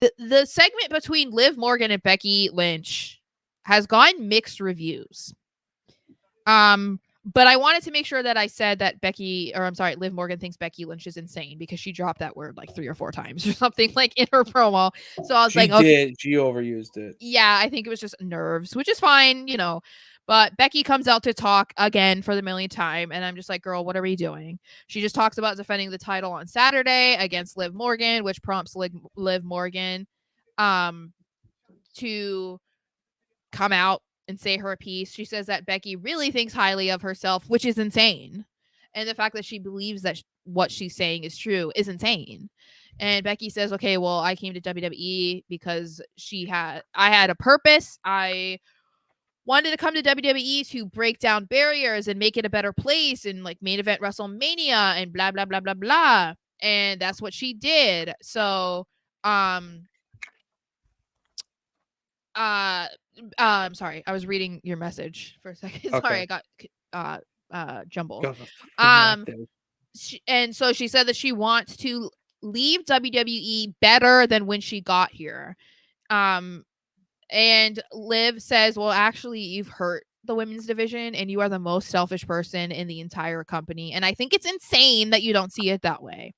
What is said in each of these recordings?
The segment between Liv Morgan and Becky Lynch has gotten mixed reviews. But I wanted to make sure that I said that Liv Morgan thinks Becky Lynch is insane because she dropped that word like 3 or 4 times or something like in her promo. So I was She like, okay, did. She overused it. yeah, I think it was just nerves, which is fine. But Becky comes out to talk again for the millionth time, and I'm just like, girl, what are we doing? She just talks about defending the title on Saturday against Liv Morgan, which prompts Liv Morgan to come out and say her piece. She says that Becky really thinks highly of herself, which is insane. And the fact that she believes that what she's saying is true is insane. And Becky says, "Okay, well, I came to WWE because I had a purpose. I wanted to come to WWE to break down barriers and make it a better place and like main event WrestleMania and blah blah blah blah blah." And that's what she did. So, um uh I'm sorry, I was reading your message for a second. Sorry, Okay. I got jumbled. Got Um distracted. and so she said that she wants to leave WWE better than when she got here. Um and Liv says, "Well, actually, you've hurt the women's division and you are the most selfish person in the entire company. And I think it's insane that you don't see it that way."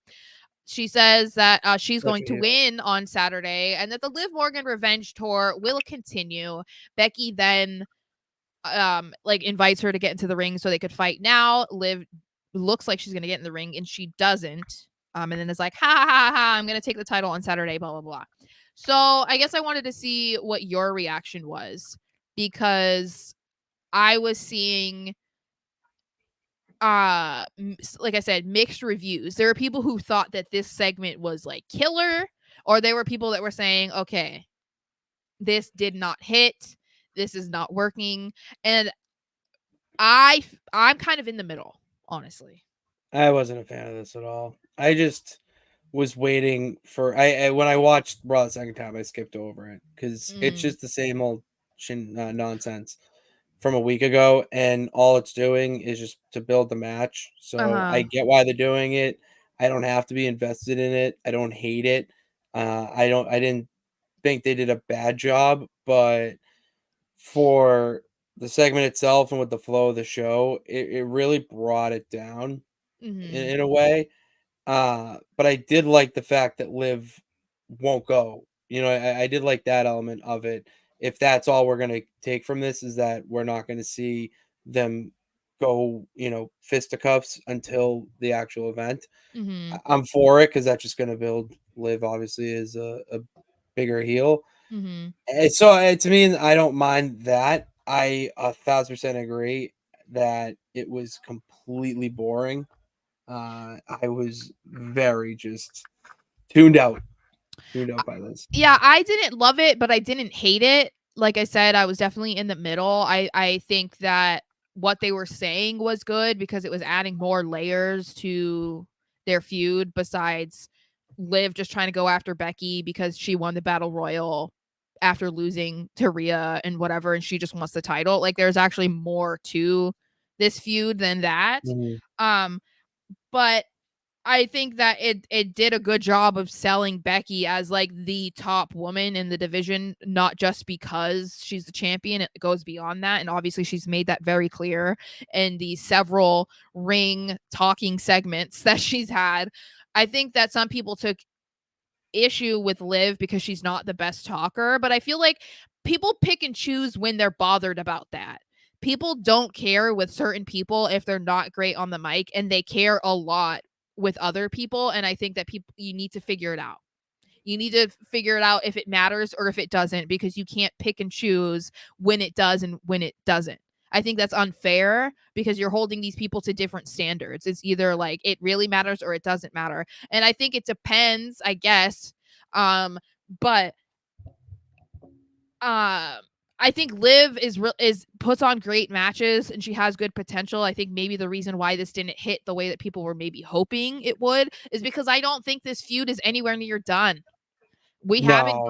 She says that she's Such going a to heel. win on Saturday and that the Liv Morgan revenge tour will continue. Becky then like invites her to get into the ring so they could fight now. Liv looks like she's going to get in the ring and she doesn't. And then it's like, ha ha ha ha, I'm going to take the title on Saturday, blah, blah, blah. So I guess I wanted to see what your reaction was because I was seeing like I said, mixed reviews. There were people who thought that this segment was like killer, or there were people that were saying, okay, this did not hit, this is not working. And I'm kind of in the middle, honestly. I wasn't a fan of this at all. I just was waiting for I when I watched Raw the second time, I skipped over it because it's Mm, just the same old nonsense from a week ago, and all it's doing is just to build the match. So uh-huh. I get why they're doing it. I don't have to be invested in it. I don't hate it. I don't. I didn't think they did a bad job, but for the segment itself and with the flow of the show, it really brought it down Mhm. in a way. But I did like the fact that Liv won't go. I did like that element of it. If that's all we're gonna take from this is that we're not gonna see them go, fisticuffs until the actual event. Mhm. I'm for it because that's just gonna build Liv obviously as a bigger heel. Mhm. So to me, I don't mind that. I 1,000% agree that it was completely boring. I was very just tuned out, tuned Uh, out by this. Yeah, I didn't love it, but I didn't hate it. Like I said, I was definitely in the middle. I think that what they were saying was good because it was adding more layers to their feud besides Liv just trying to go after Becky because she won the battle royal after losing to Rhea and whatever and she just wants the title. Like there's actually more to this feud than that. Mhm. Um but I think that it did a good job of selling Becky as like the top woman in the division, not just because she's the champion. It goes beyond that, and obviously she's made that very clear in the several ring talking segments that she's had. I think that some people took issue with Liv because she's not the best talker, but I feel like people pick and choose when they're bothered about that. People don't care with certain people if they're not great on the mic, and they care a lot with other people. And I think that people, you need to figure it out. You need to figure it out if it matters or if it doesn't, because you can't pick and choose when it does and when it doesn't. I think that's unfair because you're holding these people to different standards. It's either like it really matters or it doesn't matter. And I think it depends, I guess. But uh I think Liv is puts on great matches and she has good potential. I think maybe the reason why this didn't hit the way that people were maybe hoping it would is because I don't think this feud is anywhere near done. No, We haven't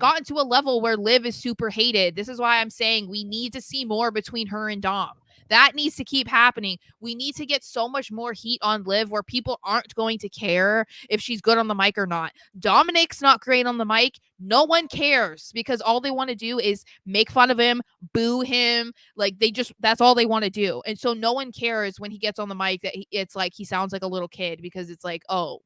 gotten to a level where Liv is super hated. This is why I'm saying we need to see more between her and Dom. That needs to keep happening. We need to get so much more heat on Liv where people aren't going to care if she's good on the mic or not. Dominic's not great on the mic. No one cares because all they want to do is make fun of him, boo him. Like that's all they want to do. And so no one cares when he gets on the mic that it's like he sounds like a little kid because it's like, oh,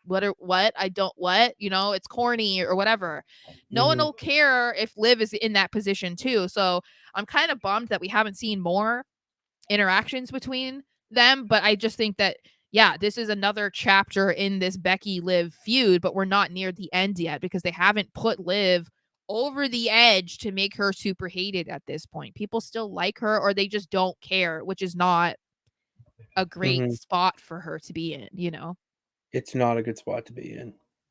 what I don't what it's corny or whatever. No one Mhm. will care if Liv is in that position too. So I'm kind of bummed that we haven't seen more interactions between them, but I just think that yeah, this is another chapter in this Becky Liv feud, but we're not near the end yet because they haven't put Liv over the edge to make her super hated at this point. People still like her or they just don't care, which is not a great Mhm. spot for her to be in. It's not a good spot to be in.